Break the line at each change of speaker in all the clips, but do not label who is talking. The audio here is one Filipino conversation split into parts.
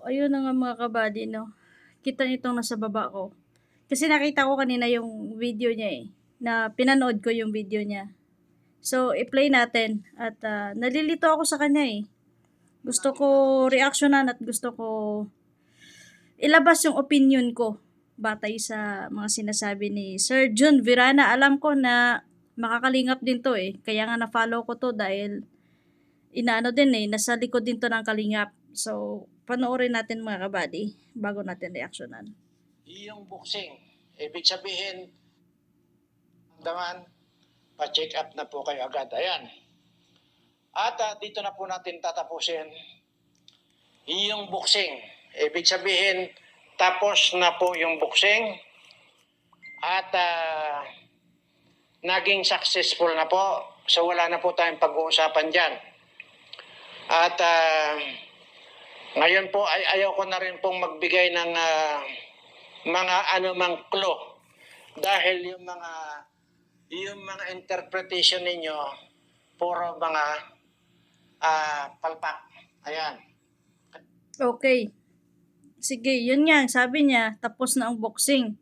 ayun na nga mga kabady 'no, kita nitong nasa baba ko. Kasi nakita ko kanina yung video niya, na pinanood ko yung video niya. So, i-play natin at, nalilito ako sa kanya, Gusto ko reaksyonan at gusto ko ilabas yung opinyon ko batay sa mga sinasabi ni Sir Jun Virana. Alam ko na makakalingap din 'to, kaya nga na-follow ko 'to dahil inaano din, nasa likod din 'to ng kalingap. So, panoorin natin mga kabady bago natin reaksyonan.
Yung boxing, ibig sabihin, daman, pa-check up na po kayo agad. Ayan. At dito na po natin tatapusin yung boxing. Ibig sabihin, tapos na po yung boxing at naging successful na po. So wala na po tayong pag-uusapan dyan. At ngayon po ay ayaw ko na rin pong magbigay ng mga anumang clue dahil yung mga interpretation ninyo puro mga palpak. Ayan.
Okay. Sige, yun nga, sabi niya, tapos na ang boxing.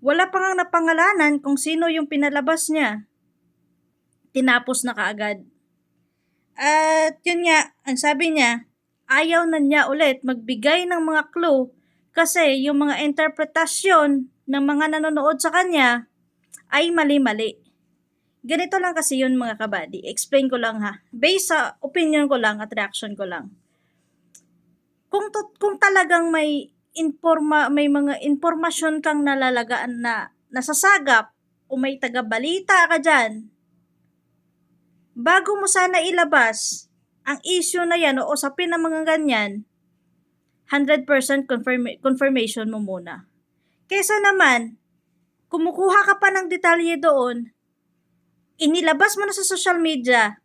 Wala pa ngang napangalanan kung sino yung pinalabas niya. Tinapos na kaagad. At yun nga, ang sabi niya, ayaw na niya ulit magbigay ng mga clue kasi yung mga interpretasyon ng mga nanonood sa kanya ay mali-mali. Ganito lang kasi yun mga kabady. Explain ko lang ha. Based sa opinion ko lang at reaction ko lang. Kung talagang may mga impormasyon kang nalalagaan na nasasagap o may taga-balita ka dyan, bago mo sana ilabas ang issue na yan o usapin ng mga ganyan, 100% confirmation mo muna. Kesa naman, kumukuha ka pa ng detalye doon, inilabas mo na sa social media,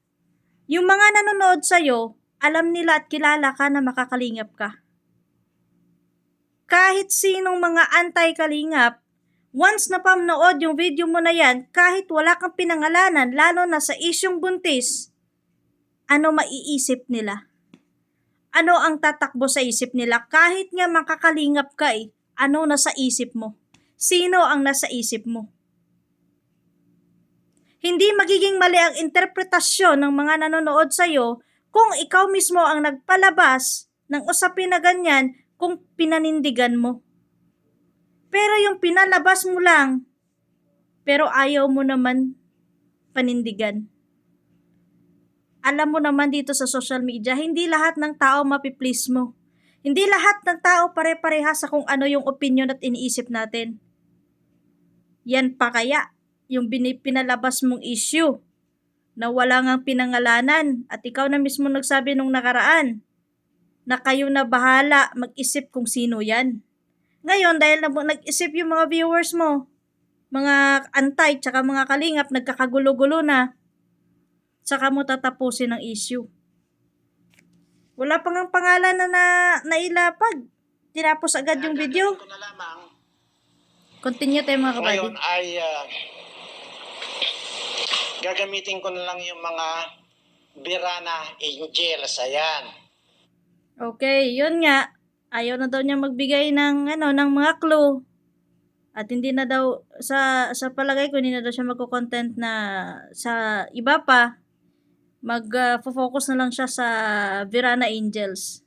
yung mga nanonood sa'yo, alam nila at kilala ka na makakalingap ka. Kahit sinong mga anti-kalingap, once na pamnood yung video mo na yan, kahit wala kang pinangalanan, lalo na sa isyong buntis, ano maiisip nila? Ano ang tatakbo sa isip nila? Kahit nga makakalingap ka ano nasa isip mo? Sino ang nasa isip mo? Hindi magiging mali ang interpretasyon ng mga nanonood sa'yo kung ikaw mismo ang nagpalabas ng usapin na ganyan kung pinanindigan mo. Pero yung pinalabas mo lang, pero ayaw mo naman panindigan. Alam mo naman dito sa social media, hindi lahat ng tao mapiplease mo. Hindi lahat ng tao pare-pareha sa kung ano yung opinion at iniisip natin. Yan pa kaya yung pinalabas mong issue na wala ngang pinangalanan at ikaw na mismo nagsabi nung nakaraan na kayo na bahala mag-isip kung sino yan. Ngayon, dahil nag-isip yung mga viewers mo, mga antay tsaka mga kalingap, nagkakagulo-gulo na, tsaka mo tatapusin ang issue. Wala pang ang pangalan na nailapag. Tinapos agad yung video. Continue tayo mga kabady.
Ngayon ay gagamitin ko na lang yung mga Virana Angels. Ayan.
Okay, yun nga. Ayaw na daw niya magbigay ng mga clue. At hindi na daw sa palagay ko hindi na daw siya magko-content na sa iba pa. Mag-focus na lang siya sa Virana Angels.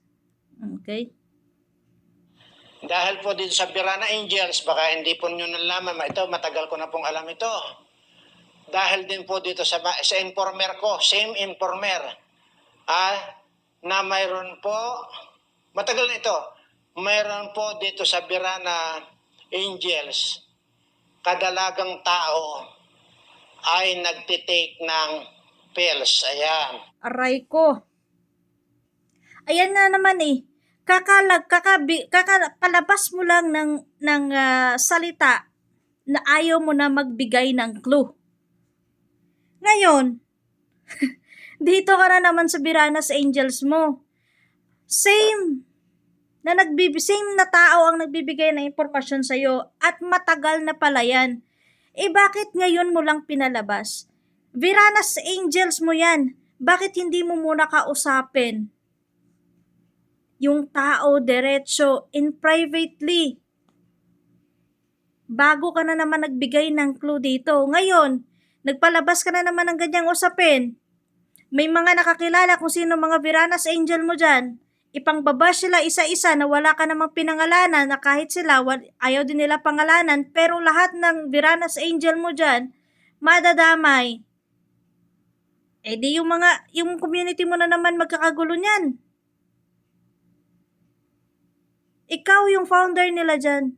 Okay?
Dahil po dito sa Virana Angels, baka hindi po nyo nalaman, ito matagal ko na pong alam ito. Dahil din po dito sa informer ko, same informer, na mayroon po, matagal na ito, mayroon po dito sa Virana Angels, kadalagang tao ay nagtitake ng pills. Ayan.
Aray ko. Ayan na naman palabas mo lang ng salita na ayaw mo na magbigay ng clue. Ngayon, dito ka na naman sa Viranas Angels mo. Same na tao ang nagbibigay ng impormasyon sa'yo at matagal na pala yan. Bakit ngayon mo lang pinalabas? Viranas Angels mo yan. Bakit hindi mo muna kausapin yung tao diretso in privately. Bago ka na naman nagbigay ng clue dito. Ngayon, nagpalabas ka na naman ng ganyang usapin. May mga nakakilala kung sino mga Viranas Angel mo dyan. Ipangbabash sila isa-isa na wala ka namang pinangalanan, na kahit sila ayaw din nila pangalanan, pero lahat ng Viranas Angel mo dyan, madadamay. Eh di yung community mo na naman magkakagulo niyan. Ikaw yung founder nila dyan.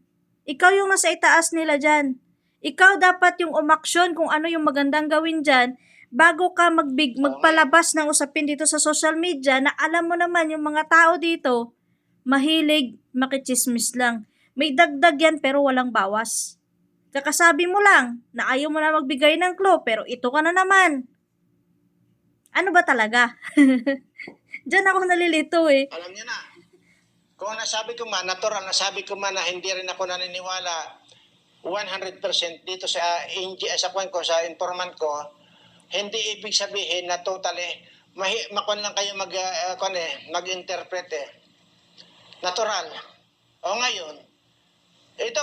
Ikaw yung nasa itaas nila dyan. Ikaw dapat yung umaksyon kung ano yung magandang gawin dyan bago ka magpalabas ng usapin dito sa social media na alam mo naman yung mga tao dito mahilig makichismis lang. May dagdag yan pero walang bawas. Kakasabi mo lang na ayaw mo na magbigay ng clue pero ito ka na naman. Ano ba talaga? Diyan ako nalilito eh.
Alam niyo na, kung nasabi ko man, natural, nasabi ko man na hindi rin ako naniniwala 100% dito sa sa kwan ko, sa informant ko, hindi ibig sabihin na totally, makon lang kayo mag-interpret eh. Natural. O ngayon, ito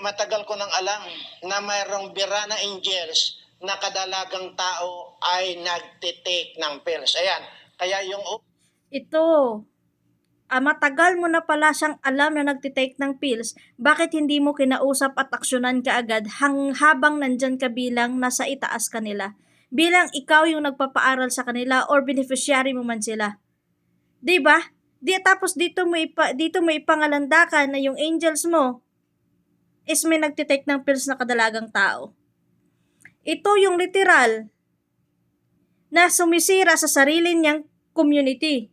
matagal ko nang alam na mayroong Virana Angels na kadalagang tao ay nagtitake ng pills. Ayan, kaya yung...
Ito, matagal mo na pala siyang alam na nagtitake ng pills, bakit hindi mo kinausap at aksyonan kaagad habang nandyan ka bilang nasa itaas kanila? Bilang ikaw yung nagpapaaral sa kanila or beneficiary mo man sila. 'Di ba? Tapos dito mo ipangalandakan na yung angels mo is may nagtitake ng pills na kadalagang tao. Ito yung literal na sumisira sa sarili niyang community.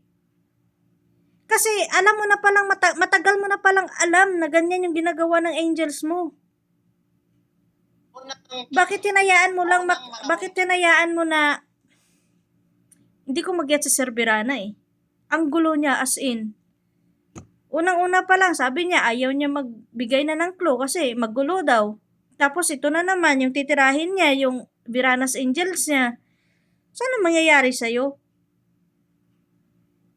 Kasi alam mo na palang, matagal mo na palang alam na ganyan yung ginagawa ng angels mo. Bakit tinayaan mo lang, bakit tinayaan mo na, hindi ko mag-get si Sir Virana eh. Ang gulo niya as in. Unang-una pa lang, sabi niya ayaw niya magbigay na ng clue kasi maggulo daw. Tapos ito na naman, yung titirahin niya, yung Viranas Angels niya. Sana mangyayari sa'yo?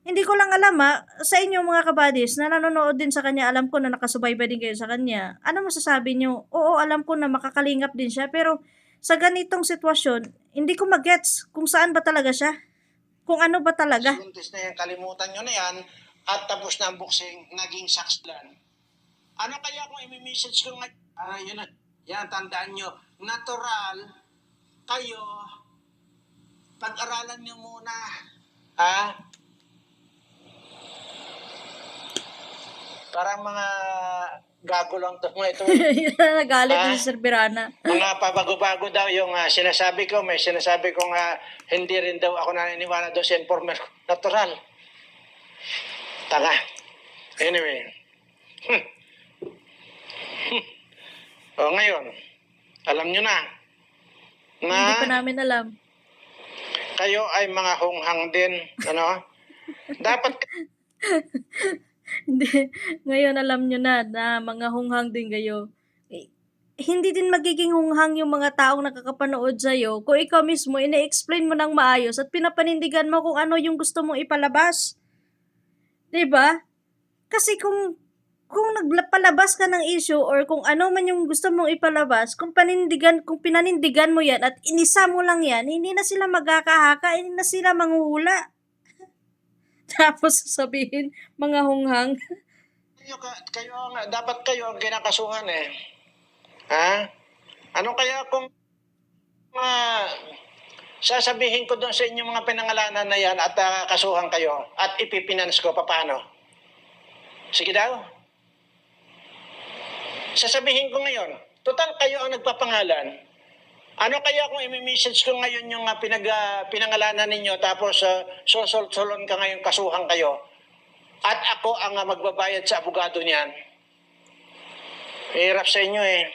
Hindi ko lang alam sa inyo mga kabadis na nanonood din sa kanya, alam ko na nakasubaybay din kayo sa kanya. Ano masasabi niyo? Oo, alam ko na makakalingap din siya, pero sa ganitong sitwasyon, hindi ko magets kung saan ba talaga siya. Kung ano ba talaga.
Buntis na yan, kalimutan nyo na yan, at tapos na ang boxing, naging sakslan. Ano kaya kung i-message ko yun na, yan, tandaan nyo, natural, kayo, pag-aralan nyo muna, parang mga gago lang to mga ito.
Nagalit na si Sir Virana.
Mga pabago-bago daw yung sinasabi ko. May sinasabi ko hindi rin daw ako naniniwala daw sa informer. Natural. Tanga. Anyway. O ngayon, alam nyo na
Hindi pa namin alam.
Kayo ay mga hunghang din. Ano? Dapat...
Hindi. Ngayon alam nyo na mga hunghang din kayo. Hindi din magiging hunghang yung mga taong nakakapanood sa'yo kung ikaw mismo ina-explain mo ng maayos at pinapanindigan mo kung ano yung gusto mong ipalabas. 'Di ba? Kasi kung nagpalabas ka ng issue or kung ano man yung gusto mong ipalabas, kung pinanindigan mo yan at inisa mo lang yan, hindi na sila magkakahaka, hindi na sila manghuhula. Tapos sabihin, mga hunghang.
Dapat kayo ang kinakasuhan eh. Ha? Ano kaya kung sasabihin ko doon sa inyong mga pinangalanan na yan at kasuhan kayo at ipipinance ko, paano? Sige daw. Sasabihin ko ngayon, total kayo ang nagpapangalan. Ano kaya kung i-message ko ngayon yung pinangalanan ninyo tapos solon ka ngayon, kasuhan kayo at ako ang magbabayad sa abogado niyan? Hirap sa inyo eh.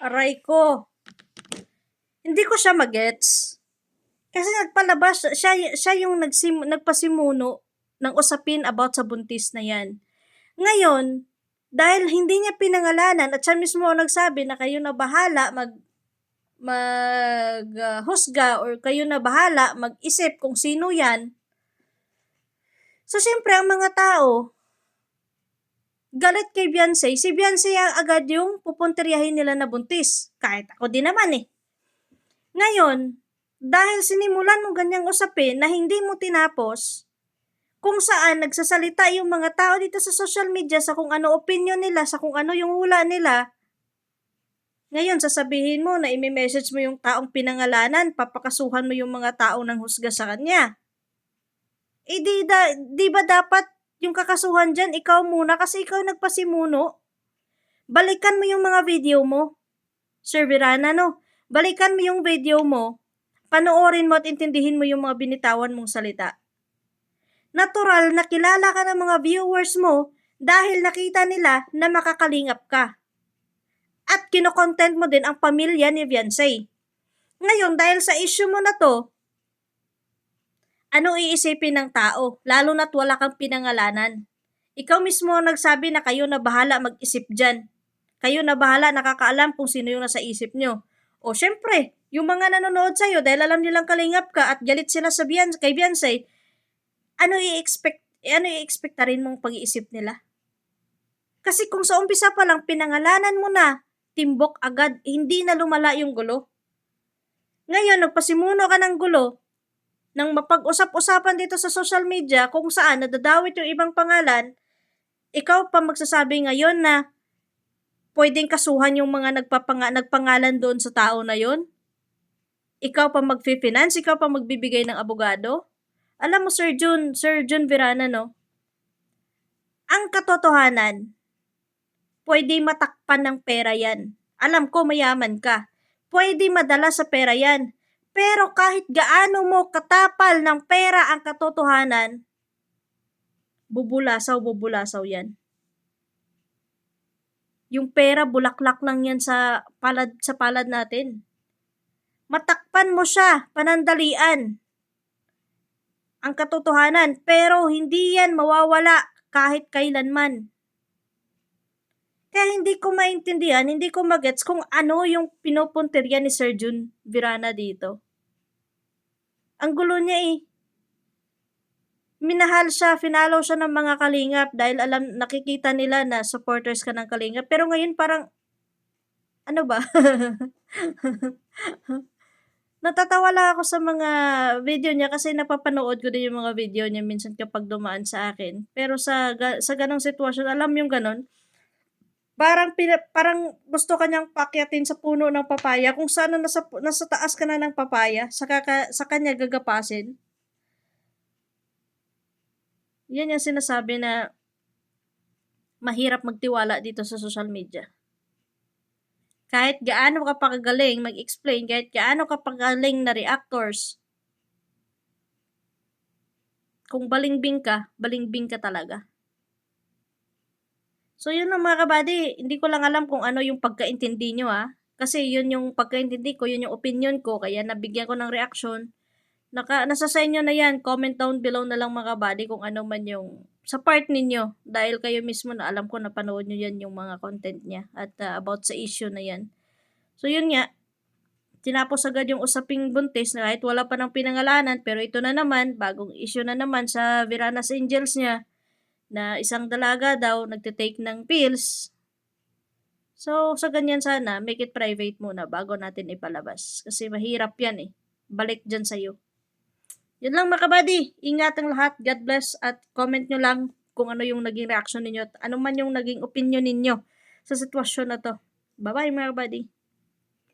Aray ko. Hindi ko siya magets. Kasi nagpalabas, siya yung nagpasimuno ng usapin about sa buntis na yan. Ngayon, dahil hindi niya pinangalanan at siya mismo ang nagsabi na kayo na bahala husga or kayo na bahala mag-isip kung sino yan. So, siyempre, ang mga tao, galit kay Beyonce, si Beyonce ang agad yung pupuntiryahin nila na buntis. Kahit ako din naman eh. Ngayon, dahil sinimulan mo ganyang usapin na hindi mo tinapos, kung saan nagsasalita yung mga tao dito sa social media sa kung ano opinion nila, sa kung ano yung hula nila, ngayon sasabihin mo na imi-message mo yung taong pinangalanan, papakasuhan mo yung mga taong nanghusga sa kanya. Eh di ba dapat yung kakasuhan dyan, ikaw muna kasi ikaw nagpasimuno? Balikan mo yung mga video mo, Sir Virana, no? Balikan mo yung video mo, panoorin mo at intindihin mo yung mga binitawan mong salita. Natural na kilala ka ng mga viewers mo dahil nakita nila na makakalingap ka. At kinokontent mo din ang pamilya ni Beyonce. Ngayon, dahil sa issue mo na to, ano iisipin ng tao? Lalo na't wala kang pinangalanan. Ikaw mismo nagsabi na kayo na bahala mag-isip dyan. Kayo na bahala, nakakaalam kung sino yung nasa isip nyo. O syempre, yung mga nanonood sa'yo dahil alam nilang kalingap ka at galit sila sa kay Beyonce, ano i-expect rin mong pag-iisip nila? Kasi kung sa umpisa pa lang pinangalanan mo na, timbok agad, hindi na lumala yung gulo. Ngayon, nagpasimuno ka ng gulo, nang mapag-usap-usapan dito sa social media kung saan nadadawit yung ibang pangalan, ikaw pa magsasabi ngayon na pwedeng kasuhan yung mga nagpangalan doon sa tao na yon? Ikaw pa mag-finance, ikaw pa magbibigay ng abogado? Alam mo, Sir Jun Virana, no? Ang katotohanan, pwede matakpan ng pera yan. Alam ko, mayaman ka. Pwede madala sa pera yan. Pero kahit gaano mo katapal ng pera ang katotohanan, bubulasaw yan. Yung pera, bulaklak lang yan sa palad natin. Matakpan mo siya, panandalian. Ang katotohanan, pero hindi yan mawawala kahit kailanman. Kaya hindi ko maintindihan, hindi ko magets kung ano yung pinupuntirya ni Sir Jun Virana dito. Ang gulo niya eh. Minahal siya, finalo siya ng mga kalingap dahil nakikita nila na supporters ka ng kalingap. Pero ngayon parang, ano ba? Natatawa lang ako sa mga video niya kasi napapanood ko din yung mga video niya minsan kapag dumaan sa akin. Pero sa ganong sitwasyon, alam yung ganon, parang gusto kanyang pakyatin sa puno ng papaya kung saan nasa taas ka na ng papaya, sa kanya gagapasin. Yan yung sinasabi na mahirap magtiwala dito sa social media. Kahit gaano ka pagagaling mag-explain, kahit gaano ka pagaling na reactors, kung balingbing ka talaga. So yun lang mga kabady, hindi ko lang alam kung ano yung pagkaintindi nyo Kasi yun yung pagkaintindi ko, yun yung opinion ko, kaya nabigyan ko ng reaction. Nasa sa inyo na yan, comment down below na lang mga kabady kung ano man yung sa part ninyo. Dahil kayo mismo na alam ko na panood nyo yan yung mga content niya at about sa issue na yan. So yun nga, tinapos agad yung usaping buntis na kahit wala pa ng pinangalanan, pero ito na naman, bagong issue na naman sa Viranas Angels niya, na isang dalaga daw nagte-take ng pills. So, sa ganyan sana, make it private muna bago natin ipalabas. Kasi mahirap yan Balik dyan sa'yo. Yun lang mga kabady. Ingat ang lahat. God bless. At comment nyo lang kung ano yung naging reaction ninyo at ano man yung naging opinion ninyo sa sitwasyon na to. Bye-bye mga kabady.